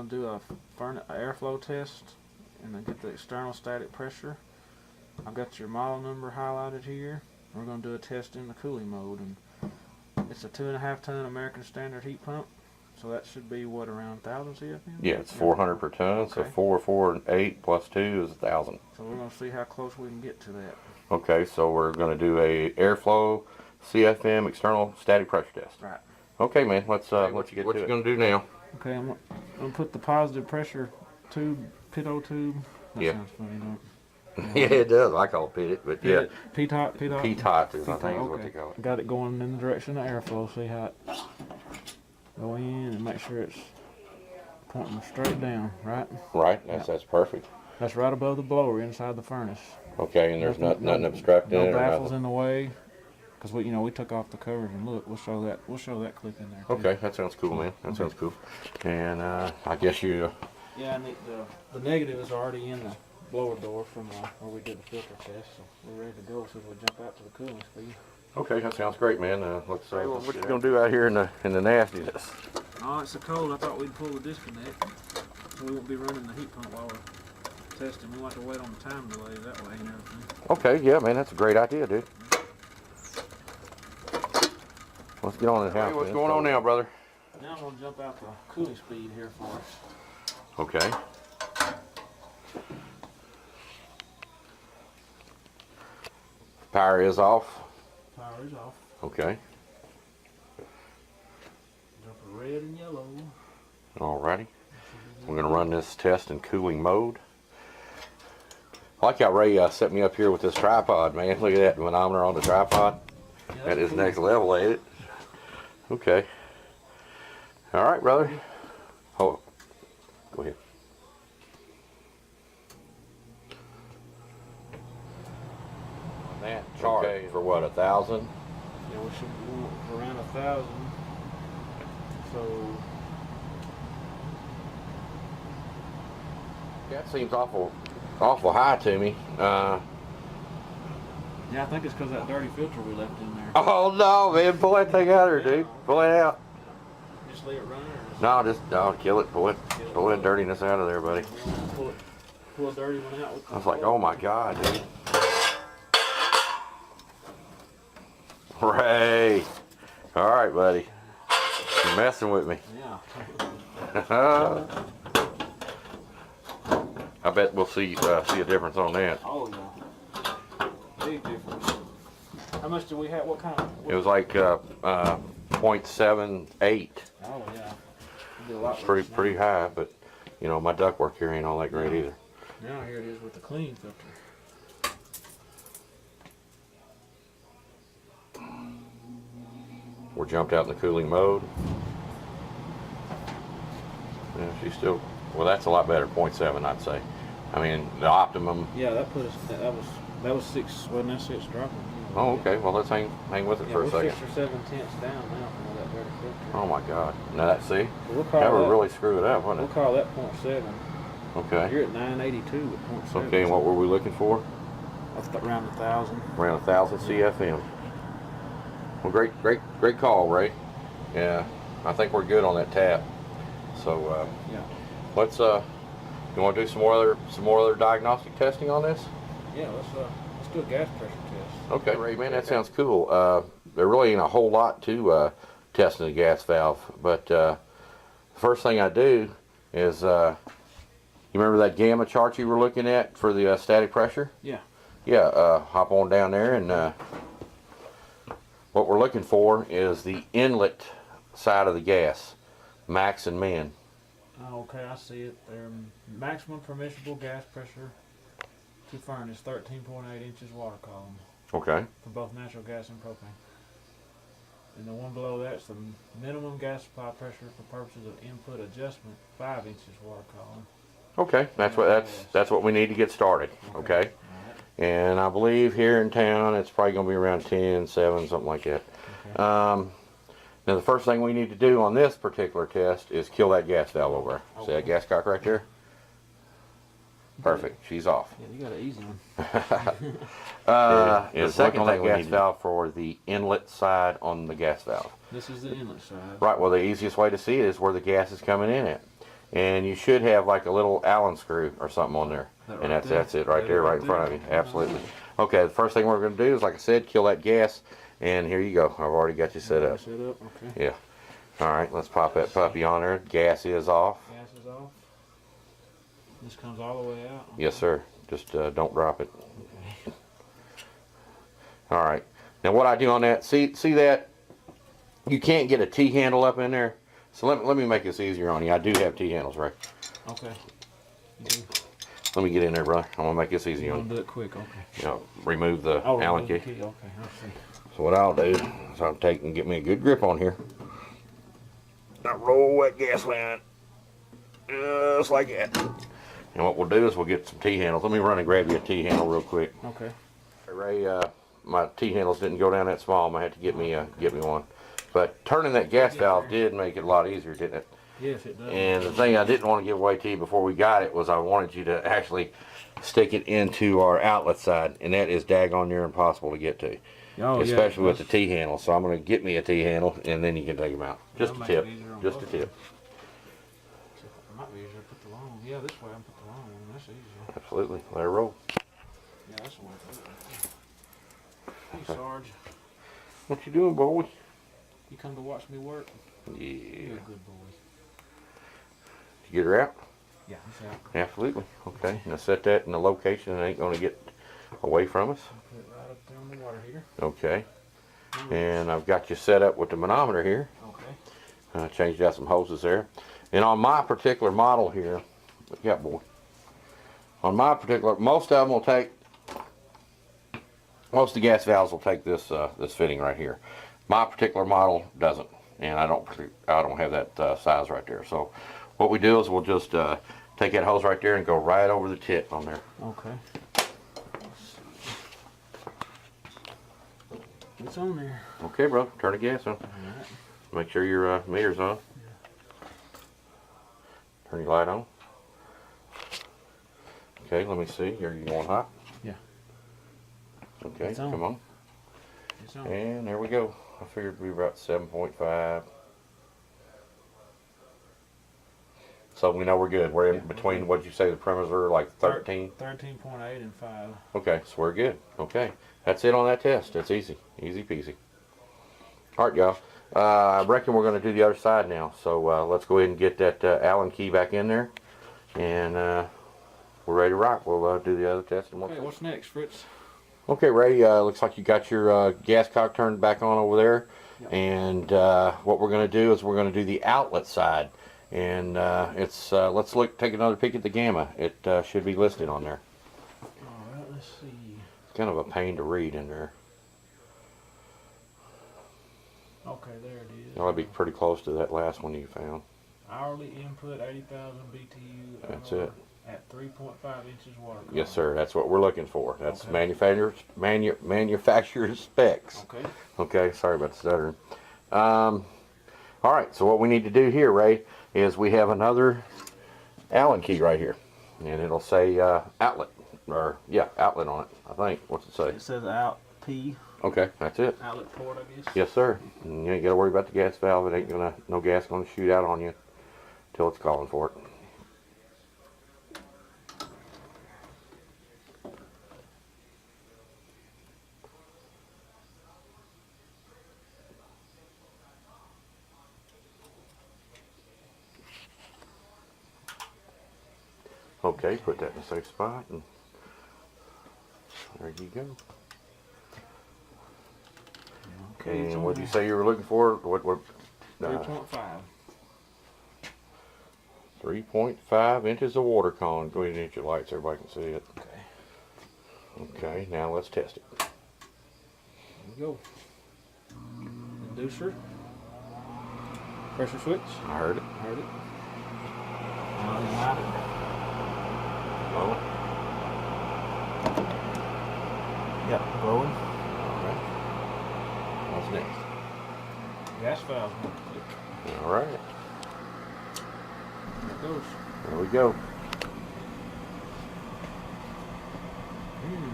to do a airflow test and then get the external static pressure. I've got your model number highlighted here. We're going to do a test in the cooling mode, and it's a 2.5 ton American Standard heat pump. So that should be what, around 1,000 CFM? Yeah, it's 400 per ton. Okay. So 4, 4, and 8 plus 2 is 1,000. So we're going to see how close we can get to that. Okay, so we're going to do a airflow CFM external static pressure test. Right. Okay, man. Let's let you get to it. What you going to do now? Okay, I'm going to put the positive pressure tube, pitot tube. That sounds funny, don't it? Yeah, it does. I call it pitted, but yeah. Pitot. Pitot is, I think, is what they call it. Got it going in the direction of airflow. See how it go in and make sure it's pointing straight down, right? Right. That's perfect. That's right above the blower inside the furnace. Okay, and there's nothing obstructing it. No baffles in the way. Because we took off the covers and look, we'll show that clip in there too. Okay, that sounds cool, man. That sounds cool. And I guess you. Yeah, and the negative is already in the blower door from where we did the filter test, so we're ready to go. So we'll jump out to the cooling speed. Okay, that sounds great, man. Let's see what you gonna do out here in the nastiness. Oh, it's so cold. I thought we'd pull the disconnect, so we won't be running the heat pump while we're testing. We want to wait on the time delay that way and everything. Okay, yeah, man, that's a great idea, dude. Let's get on in the house. Hey, what's going on now, brother? Now I'm gonna jump out the cooling speed here for us. Okay. Power is off. Power is off. Okay. Jump a red and yellow. Alrighty. We're gonna run this test in cooling mode. I like how Ray set me up here with this tripod, man. Look at that manometer on the tripod. Yeah, that is cool. Next level, ain't it? Okay. All right, brother. Oh, go ahead. On that chart, okay, for what, 1,000? Yeah, we should be around 1,000. So that seems awful high to me. yeah, I think it's because that dirty filter we left in there. Oh no, man! Pull that thing out of there, dude. Pull it out. Just leave it running? No, kill it. Pull that dirtiness out of there, buddy. Pull a dirty one out. I was like, oh my God, dude. Ray. All right, buddy. You're messing with me. Yeah. I bet we'll see a difference on that. Oh yeah. Big difference. How much do we have? What kind of? It was like 0.78. Oh yeah. A lot Pretty high, but my ductwork here ain't all that great either. Now here it is with the clean filter. We're jumped out in the cooling mode. Yeah, she's still. Well, that's a lot better. 0.7, I'd say. I mean, the optimum. Yeah, that put us. That was 6. Wasn't that 6 dropping? Oh, okay. Well, let's hang with it for a second. 6 or 7 tenths down now from that dirty filter. Oh my God! Now that see, So that would really screw it up, wouldn't We'll it? call that 0.7. Okay. You're at 982 with 0.7. Okay, and what were we looking for? Around 1,000. Around 1,000 CFM. Well, great call, Ray. Yeah, I think we're good on that tap. So yeah. Let's you want to do some more other diagnostic testing on this? Yeah, let's do a gas pressure test. Okay, Ray, man, that sounds cool. There really ain't a whole lot to testing the gas valve, but the first thing I do is you remember that gamma chart you were looking at for the static pressure? Yeah. Yeah, hop on down there, and what we're looking for is the inlet side of the gas, max and min. Okay, I see it there. Maximum permissible gas pressure to furnace, 13.8 inches water column. Okay. For both natural gas and propane. And the one below that's the minimum gas supply pressure for purposes of input adjustment, 5 inches water column. Okay, that's what we need to get started. Okay. Right. And I believe here in town it's probably going to be around 10, 7, something like that. Okay. Now the first thing we need to do on this particular test is kill that gas valve over there. Okay. See that gas cock right there? Perfect. She's off. Yeah, you got an easy one. The second thing gas valve for the inlet side on the gas valve. This is the inlet side. Right. Well, the easiest way to see it is where the gas is coming in at. and you should have like a little Allen screw or something on there. That And right that's there? it right there, right in front of you. Absolutely. Okay, the first thing we're going to do is, like I said, kill that gas. And here you go. I've already got you set up. Set up, okay. Yeah. All right, let's pop that puppy on there. Gas is off. Gas is off. This comes all the way out. Okay. Yes, sir. Just don't drop it. Okay. All right. Now what I do on that, see that? You can't get a T-handle up in there. So let me make this easier on you. I do have T-handles, right? Okay. You do? Let me get in there, brother. I'm going to make this easy on you. Do it quick, okay. You know, remove the Allen key. Okay, I see. So what I'll do is I'll take and get me a good grip on here. Now roll that gas line just like that. And what we'll do is we'll get some T-handles. Let me run and grab you a T-handle real quick. Okay. Ray, my T-handles didn't go down that small. I'm gonna have to get me one. But turning that gas valve did make it a lot easier, didn't it? Yes, it does. And the thing I didn't want to give away to you before we got it was I wanted you to actually stick it into our outlet side, and that is daggone near impossible to get to. Oh, especially yeah, with the T-handle. So I'm going to get me a T-handle, and then you can take them out. Just a tip. Just a tip. It might be easier to put the long one. Yeah, this way I can put the long one. That's easier. Absolutely. Let her roll. Yeah, that's the way to do it. Hey, Sarge. What you doing, boy? You come to watch me work? Yeah. You're a good boy. Did you get her out? Yeah, he's out. Absolutely. Okay. Now set that in a location that ain't going to get away from us. I'll put it right up there on the water heater. Okay. And I've got you set up with the manometer here. Okay. Changed out some hoses there. And on my particular model here, yeah, boy. On my particular, most of them will take, most of the gas valves will take this this fitting right here. My particular model doesn't, and I don't have that size right there. So what we do is we'll just take that hose right there and go right over the tip on there. Okay. It's on there. Okay, bro. Turn the gas on. All right. Make sure your meter's on. Turn your light on. Okay, let me see. Are you going hot? Yeah. Okay, It's on. come on. It's on. And there we go. I figured we were about 7.5. So we know we're good. We're in between, what'd you say, the perimeter, like 13? 13.8 and 5. Okay, so we're good. Okay, that's it on that test. That's easy. Easy peasy. All right, y'all. I reckon we're going to do the other side now. So let's go ahead and get that Allen key back in there. And we're ready to rock. We'll do the other test. Okay, what's next, Fritz? Okay, Ray, looks like you got your gas cock turned back on over there. Yep. And what we're going to do is we're going to do the outlet side. And let's take another peek at the gamma. It should be listed on there. Alright, let's see. It's kind of a pain to read in there. Okay, there it is. That'll be pretty close to that last one you found. Hourly input 80,000 BTU. That's it. At 3.5 inches water column. Yes, sir. That's what we're looking for. That's Okay. manufacturer's specs. Okay. Okay, sorry about stuttering. All right, so what we need to do here, Ray, is we have another Allen key right here. And it'll say outlet, or yeah, outlet on it, I think. What's it say? It says out P. Okay, that's it. Outlet port, I guess. Yes, sir. And you ain't got to worry about the gas valve. It ain't no gas gonna shoot out on you till it's calling for it. Okay, put that in a safe spot, and there you go. Okay. And what did you say you were looking for? What? 3.5. 3.5 inches of water column. Go ahead and hit your light so everybody can see it. Okay. Okay, now let's test it. Here we go. Inducer. Pressure switch. I heard it. Heard it. Now ignite it. Oh, Yep, glowing. alright. What's next? Gas valve. Click. Alright, There it goes. there we go.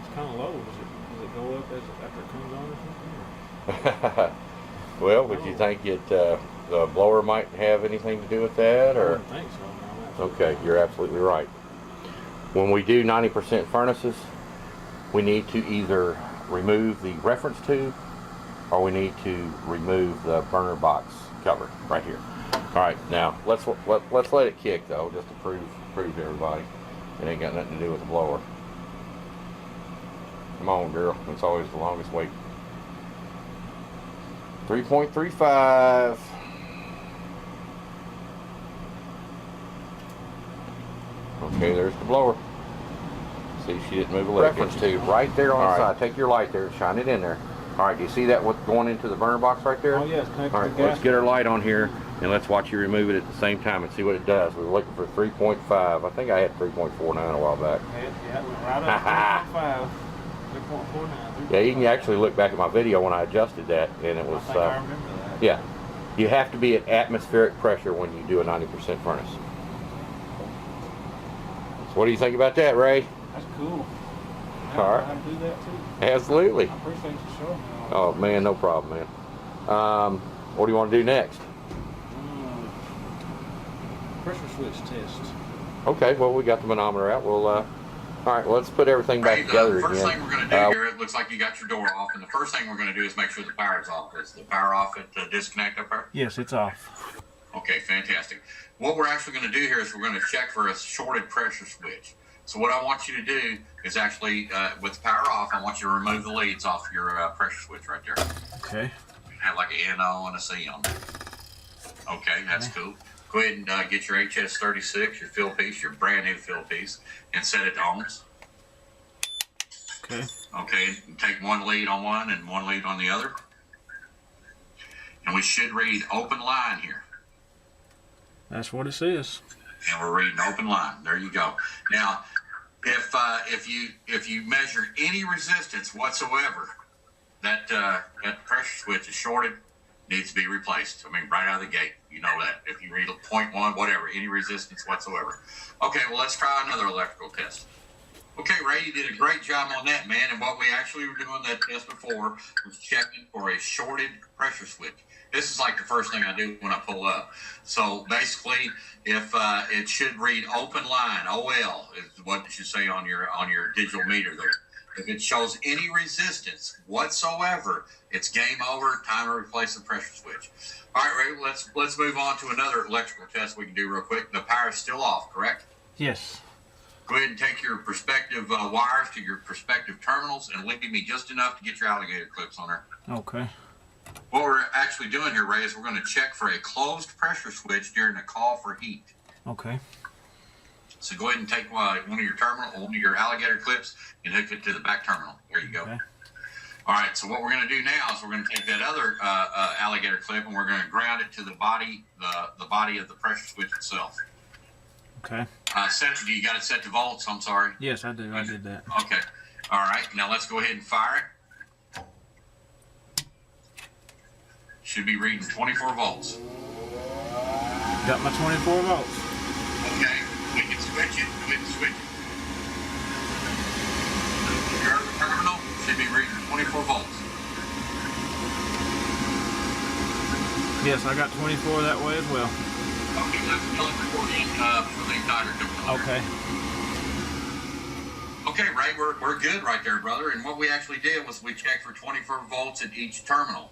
It's kind of low. Does it go up after it comes on or something? Well, would you think the blower might have anything to do with that, I or? wouldn't think so. No, Okay, you're absolutely right. When we do 90% furnaces, we need to either remove the reference tube or we need to remove the burner box cover right here. All right, now let's let it kick though, just to prove to everybody it ain't got nothing to do with the blower. Come on, girl. It's always the longest wait. 3.35. Okay, there's the blower. See, she didn't move a leg. Reference tube right there on the side. Take your light there, shine it in there. All right, do you see that what's going into the burner box right there? Oh yes. All right, let's get our light on here and let's watch you remove it at the same time and see what it does. We were looking for 3.5. I think I had 3.49 a while back. Yeah, it went right up to 3.5. 3.49. Yeah, you can actually look back at my video when I adjusted that, and it was. I think I remember that. Yeah, you have to be at atmospheric pressure when you do a 90% furnace. So what do you think about that, Ray? That's cool. All right. I do that too. Absolutely. I appreciate you showing me. Oh man, no problem, man. What do you want to do next? Pressure switch test. Okay, well we got the manometer out. We'll all right, well, let's put everything back together again. The first thing we're going to do here, it looks like you got your door off, and the first thing we're going to do is make sure the power's off. Is the power off at the disconnect up there? Yes, it's off. Okay, fantastic. What we're actually going to do here is we're going to check for a shorted pressure switch. So what I want you to do is actually, with the power off, I want you to remove the leads off your pressure switch right there. Okay. Have like an NO and a C on it. Okay, that's cool. Go ahead and get your HS36, your fill piece, your brand new fill piece, and set it to ohms. Okay. Okay, take one lead on one and one lead on the other. And we should read open line here. That's what it says. And we're reading open line. There you go. Now, if you measure any resistance whatsoever, that pressure switch is shorted, needs to be replaced. I mean, right out of the gate, you know that. If you read 0.1, whatever, any resistance whatsoever. Okay, well, let's try another electrical test. Okay, Ray, you did a great job on that, man. And what we actually were doing that test before was checking for a shorted pressure switch. This is like the first thing I do when I pull up. So basically, if it should read open line, OL is what it should say on your digital meter there. If it shows any resistance whatsoever, it's game over. Time to replace the pressure switch. All right, Ray, let's move on to another electrical test we can do real quick. The power is still off, correct? Yes. Go ahead and take your prospective wires to your prospective terminals and leave me just enough to get your alligator clips on there. Okay. What we're actually doing here, Ray, is we're going to check for a closed pressure switch during a call for heat. Okay. So go ahead and take one of your alligator clips and hook it to the back terminal. There you go. Okay. All right, so what we're going to do now is we're going to take that other alligator clip and we're going to ground it to the body of the pressure switch itself. Okay. Do you got it set to volts? I'm sorry. Yes, I do. I did that. Okay. All right. Now let's go ahead and fire it. Should be reading 24 volts. Got my 24 volts. Okay. We can switch it. Go ahead and switch it. Your terminal should be reading 24 volts. Yes, I got 24 that way as well. Okay, let's tell it for the igniter coming on. Okay. Okay, Ray, we're good right there, brother. And what we actually did was we checked for 24 volts at each terminal.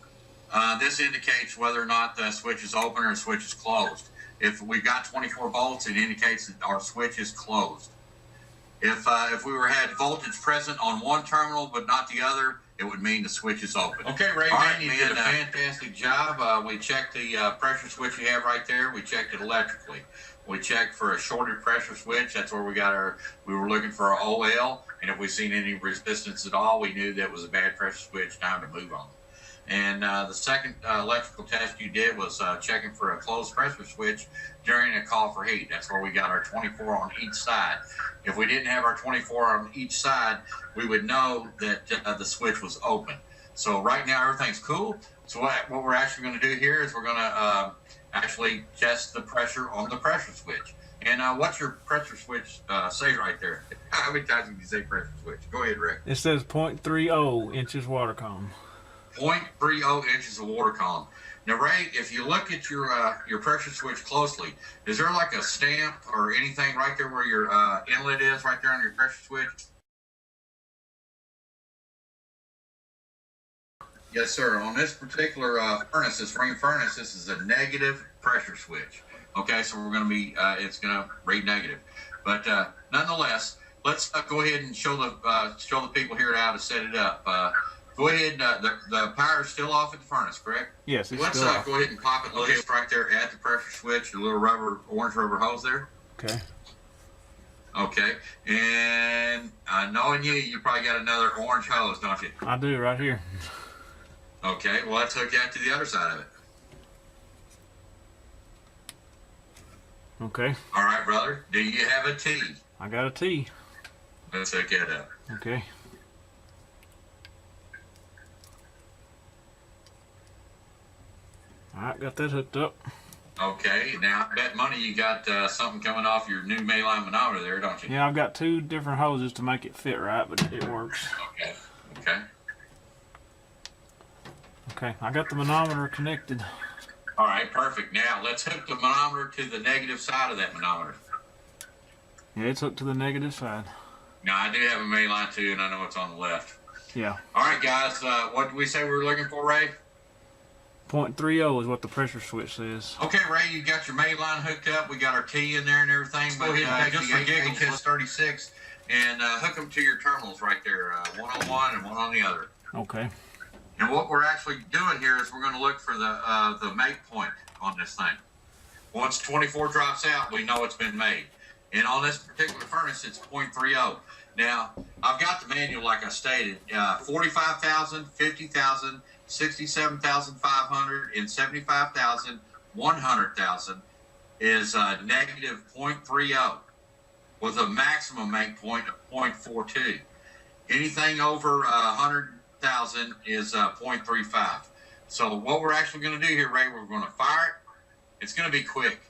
This indicates whether or not the switch is open or the switch is closed. If we've got 24 volts, it indicates that our switch is closed. If we had voltage present on one terminal but not the other, it would mean the switch is open. Okay, Ray, man, you did a fantastic job. We checked the pressure switch you have right there. We checked it electrically. We checked for a shorted pressure switch. That's where we were looking for our OL. And if we seen any resistance at all, we knew that was a bad pressure switch, time to move on. And the second electrical test you did was checking for a closed pressure switch during a call for heat. That's where we got our 24 on each side. If we didn't have our 24 on each side, we would know that the switch was open. So right now everything's cool. So what we're actually going to do here is we're going to actually test the pressure on the pressure switch. And what's your pressure switch say right there? How many times did you say pressure switch? Go ahead, Rick. It says 0.30 inches water column. 0.30 inches of water column. Now, Ray, if you look at your pressure switch closely, is there like a stamp or anything right there where your inlet is, right there on your pressure switch? Yes, sir. On this particular furnace, this ring furnace, this is a negative pressure switch. Okay, so we're going to be, it's going to read negative. But nonetheless, let's go ahead and show the people here how to set it up. Go ahead. The power is still off at the furnace, correct? Yes, it's Let's still off. go ahead and pop it loose right there at the pressure switch. The little orange rubber hose there. Okay. Okay. And knowing you probably got another orange hose, don't you? I do right here. Okay. Well, let's hook that to the other side of it. Okay. All right, brother. Do you have a T? I got a T. Let's hook that up. Okay. Alright, got that hooked up. Okay, now I bet money you got something coming off your new mainline manometer there, don't you? Yeah, I've got 2 different hoses to make it fit right, but it works. Okay, okay. Okay, I got the manometer connected. All right, perfect. Now let's hook the manometer to the negative side of that manometer. Yeah, it's hooked to the negative side. Now I do have a mainline too, and I know it's on the left. Yeah. All right, guys, what did we say we were looking for, Ray? 0.30 is what the pressure switch says. Okay, Ray, you got your main line hooked up. We got our T in there and everything. Go ahead and just for giggles, hit 36 and hook them to your terminals right there, one on one and one on the other. Okay. And what we're actually doing here is we're going to look for the make point on this thing. Once 24 drops out, we know it's been made. And on this particular furnace, it's 0.30. Now, I've got the manual like I stated, 45,000, 50,000, 67,500, and 75,000, 100,000 is negative 0.30 with a maximum make point of 0.42. Anything over 100,000 is 0.35. So what we're actually going to do here, Ray, we're going to fire it. It's going to be quick.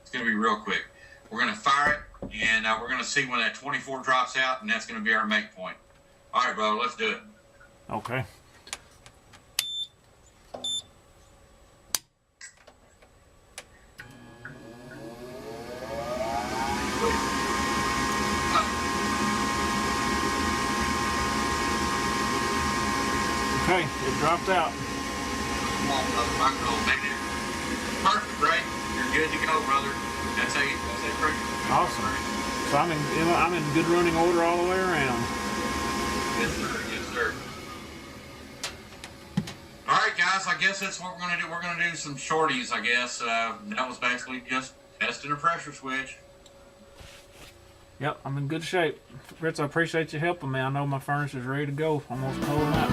It's going to be real quick. We're going to fire it, and we're going to see when that 24 drops out, and that's going to be our make point. All right, brother, let's do it. Okay. Okay, it dropped out. Come on, brother, rock and roll, baby. Perfect, Ray. You're good to go, brother. That's pretty. Awesome. So I'm in good running order all the way around. Yes, sir. Yes, sir. All right, guys. I guess that's what we're going to do. We're going to do some shorties, I guess. That was basically just testing a pressure switch. Yep, I'm in good shape. Fritz, I appreciate you helping me. I know my furnace is ready to go. I'm almost pulling out.